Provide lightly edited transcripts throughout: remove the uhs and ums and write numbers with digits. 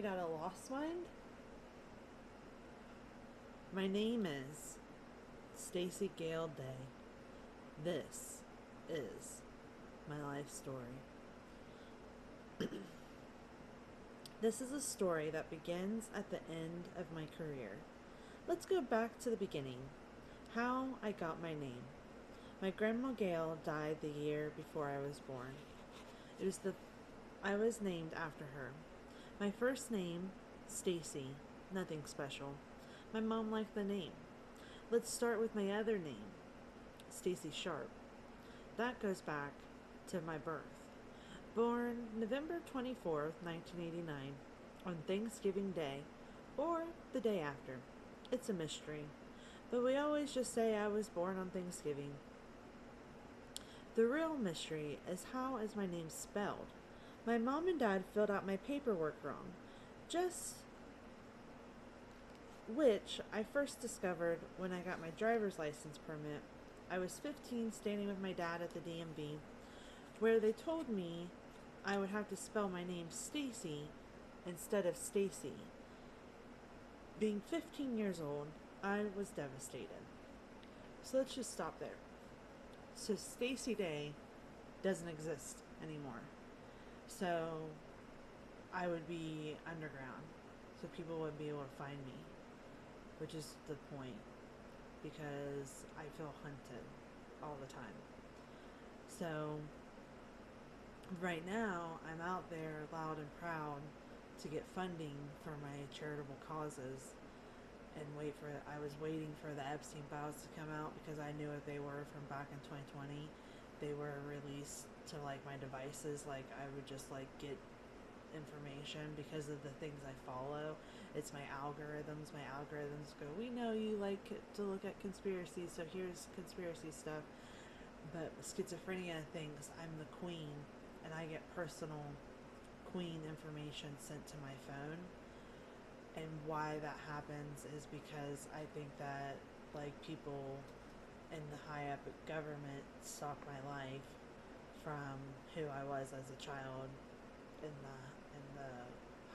read out a Lost Mind? My name is Stacy Gale Day. This is my life story. This is a story that begins at the end of my career. Let's go back to the beginning. How I got my name. My grandma Gail died the year before I was born. It was the I was named after her. My first name, Stacy, nothing special. My mom liked the name. Let's start with my other name, Stacy Sharp. That goes back to my birth. Born November 24th, 1989, on Thanksgiving Day, or the day after. It's a mystery, but we always just say I was born on Thanksgiving. The real mystery is how is my name spelled? My mom and dad filled out my paperwork wrong, just which I first discovered when I got my driver's license permit. I was 15 standing with my dad at the DMV, where they told me I would have to spell my name Stacy instead of Stacy. Being 15 years old, I was devastated. So let's just stop there. So Stacy Day doesn't exist anymore. So I would be underground. So people wouldn't be able to find me. Which is the point. Because I feel hunted all the time. So right now I'm out there loud and proud to get funding for my charitable causes and I was waiting for the Epstein files to come out because I knew what they were from back in 2020. They were released to like my devices. Like I would just like get information because of the things I follow. It's my algorithms. My algorithms go, we know you like to look at conspiracy, so here's conspiracy stuff. But schizophrenia thinks I'm the queen and I get personal queen information sent to my phone. And why that happens is because I think that like people in the high up government stalk my life from who I was as a child in the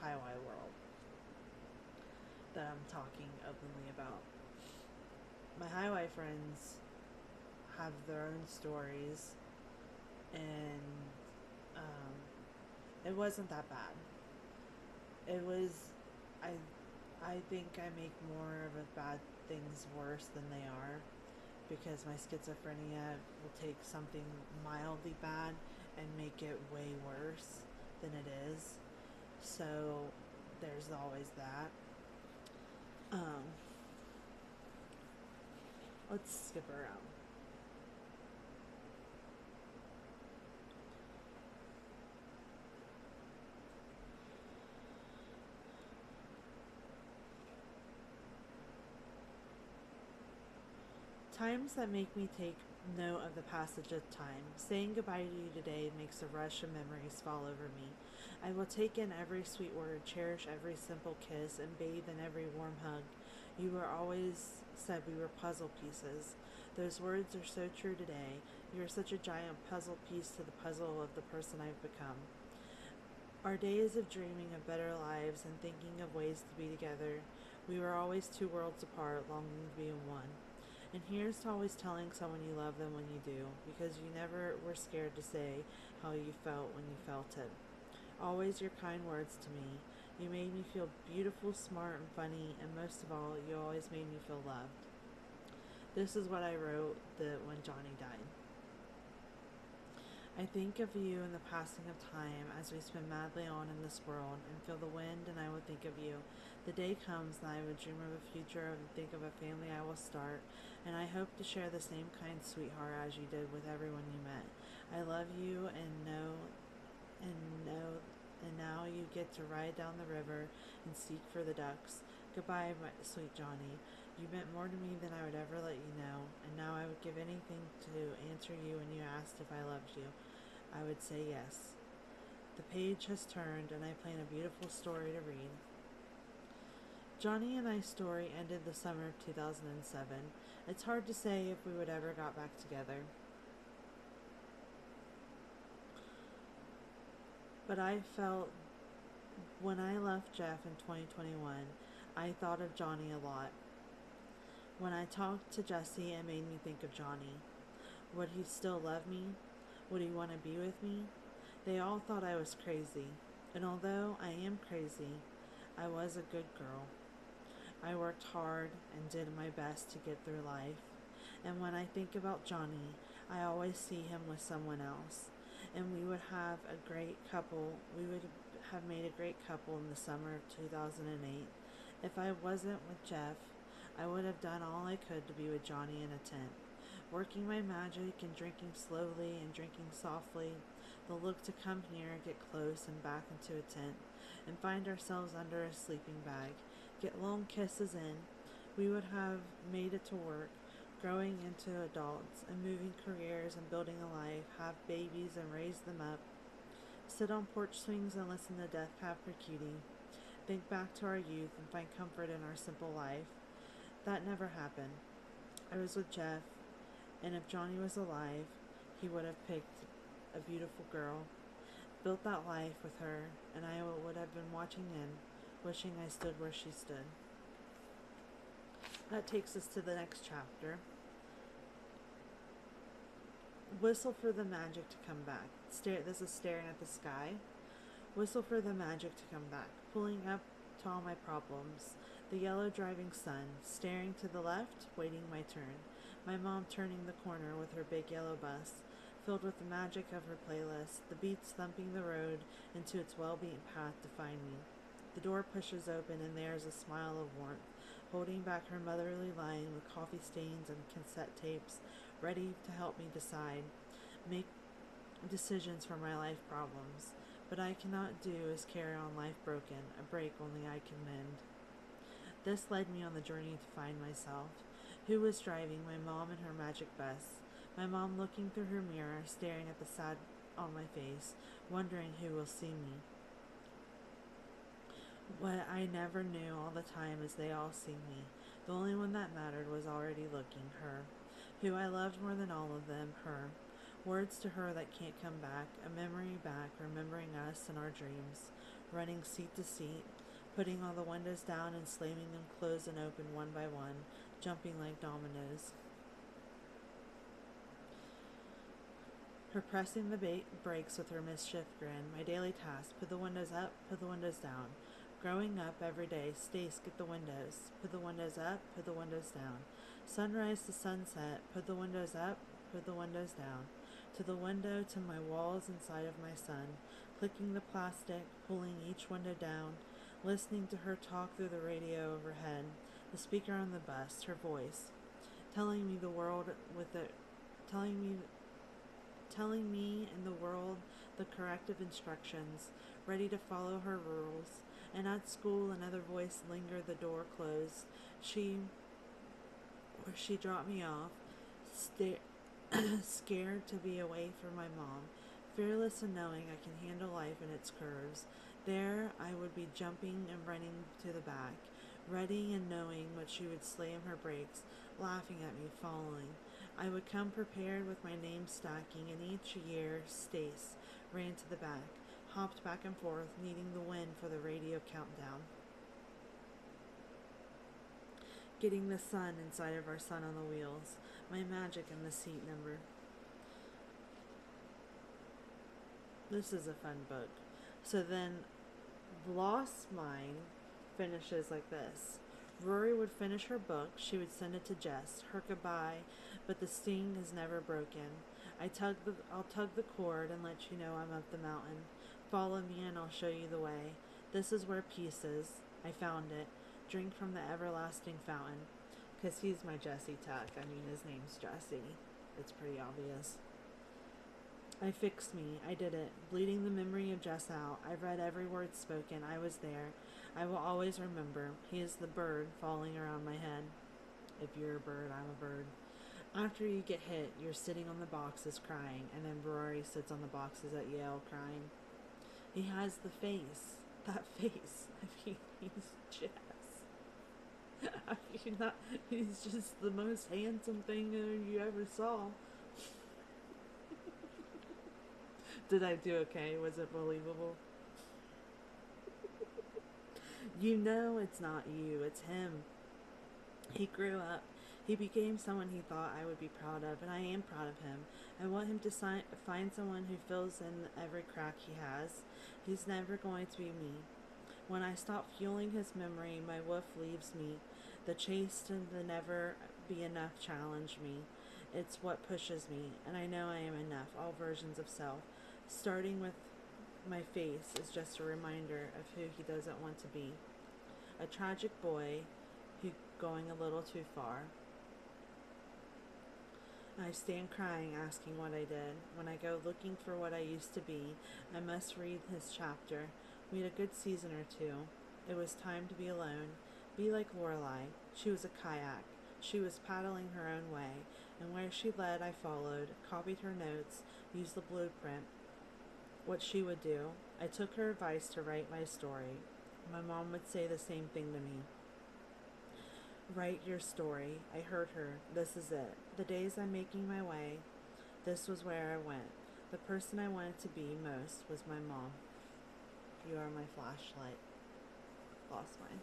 highway world that I'm talking openly about. My highway friends have their own stories, and um, it wasn't that bad. It was, I, I think I make more of a bad things worse than they are, because my schizophrenia will take something mildly bad and make it way worse than it is. So there's always that. Um, let's skip around. Times that make me take note of the passage of time. Saying goodbye to you today makes a rush of memories fall over me. I will take in every sweet word, cherish every simple kiss, and bathe in every warm hug. You were always said we were puzzle pieces. Those words are so true today. You are such a giant puzzle piece to the puzzle of the person I've become. Our days of dreaming of better lives and thinking of ways to be together, we were always two worlds apart, longing to be in one. And here's to always telling someone you love them when you do, because you never were scared to say how you felt when you felt it. Always your kind words to me. You made me feel beautiful, smart, and funny, and most of all, you always made me feel loved. This is what I wrote when Johnny died. I think of you in the passing of time as we spin madly on in this world and feel the wind, and I will think of you. The day comes and I will dream of a future and think of a family I will start, and I hope to share the same kind sweetheart as you did with everyone you met. I love you and know and now you get to ride down the river and seek for the ducks. Goodbye, my sweet Johnny. You meant more to me than I would ever let you know, and now I would give anything to answer you when you asked if I loved you. I would say yes. The page has turned, and I plan a beautiful story to read. Johnny and I's story ended the summer of 2007. It's hard to say if we would ever got back together. But I felt When I left Jeff in 2021, I thought of Johnny a lot. When I talked to Jesse, it made me think of Johnny. Would he still love me? Would he want to be with me? They all thought I was crazy. And although I am crazy, I was a good girl. I worked hard and did my best to get through life. And when I think about Johnny, I always see him with someone else. And we would have a great couple. We would have made a great couple in the summer of 2008. If I wasn't with Jeff, I would have done all I could to be with Johnny in a tent, working my magic and drinking slowly and drinking softly. The look to come here, get close and back into a tent, and find ourselves under a sleeping bag, get long kisses in. We would have made it to work, growing into adults and moving careers and building a life, have babies and raise them up, sit on porch swings and listen to Death Cab for Cutie, think back to our youth and find comfort in our simple life. That never happened. I was with Jeff, and if Johnny was alive, he would have picked a beautiful girl, built that life with her, and I would have been watching in, wishing I stood where she stood. That takes us to the next chapter. Whistle for the magic to come back. This is staring at the sky. Whistle for the magic to come back. Pulling up to all my problems. The yellow driving sun. Staring to the left, waiting my turn. My mom turning the corner with her big yellow bus, filled with the magic of her playlist. The beats thumping the road into its well-beaten path to find me. The door pushes open and there is a smile of warmth, holding back her motherly line with coffee stains and cassette tapes, ready to help me decide, make decisions for my life problems. But I cannot do is carry on life broken, a break only I can mend. This led me on the journey to find myself. Who was driving? My mom in her magic bus. My mom looking through her mirror, staring at the sad on my face, wondering who will see me. What I never knew all the time is they all see me. The only one that mattered was already looking, her. Who I loved more than all of them, her. Words to her that can't come back, a memory back, remembering us and our dreams. Running seat to seat, putting all the windows down and slamming them closed and open one by one, jumping like dominoes. Her pressing the brakes with her mischief grin, my daily task, put the windows up, put the windows down. Growing up every day, Stace, get the windows. Put the windows up, put the windows down. Sunrise to sunset, put the windows up, put the windows down. To the window, to my walls inside of my son, clicking the plastic, pulling each window down, listening to her talk through the radio overhead, the speaker on the bus, her voice, telling me the world with it, telling me and the world the corrective instructions, ready to follow her rules. And at school, another voice lingered, the door closed. She dropped me off, scared to be away from my mom, fearless in knowing I can handle life in its curves. There I would be jumping and running to the back, ready and knowing what she would slam her brakes, laughing at me, falling. I would come prepared with my name stacking, and each year Stace ran to the back, hopped back and forth, needing the wind for the radio countdown. Getting the sun inside of our son on the wheels, my magic in the seat number. This is a fun book. So then, Lost Mine finishes like this. Rory would finish her book, she would send it to Jess, her goodbye, but the sting is never broken. I'll tug the cord and let you know I'm up the mountain. Follow me and I'll show you the way. This is where peace is. I found it. Drink from the everlasting fountain. 'Cause he's my Jesse Tuck. I mean, his name's Jesse. It's pretty obvious. I fixed me. I did it. Bleeding the memory of Jess out. I read every word spoken. I was there. I will always remember. He is the bird falling around my head. If you're a bird, I'm a bird. After you get hit, you're sitting on the boxes crying, and then Rory sits on the boxes at Yale crying. He has the face. That face. I mean, he's Jess. I mean, he's just the most handsome thing you ever saw. Did I do okay? Was it believable? You know it's not you, it's him. He grew up. He became someone he thought I would be proud of, and I am proud of him. I want him to find someone who fills in every crack he has. He's never going to be me. When I stop fueling his memory, my wolf leaves me. The chase and the never be enough challenge me. It's what pushes me, and I know I am enough, all versions of self. Starting with my face is just a reminder of who he doesn't want to be. A tragic boy who going a little too far. I stand crying, asking what I did. When I go looking for what I used to be, I must read his chapter. We had a good season or two. It was time to be alone. Be like Lorelei. She was a kayak. She was paddling her own way, and where she led I followed, copied her notes, used the blueprint. What she would do. I took her advice to write my story. My mom would say the same thing to me. Write your story. I heard her. This is it. The days I'm making my way, this was where I went. The person I wanted to be most was my mom. You are my flashlight. Lost mine.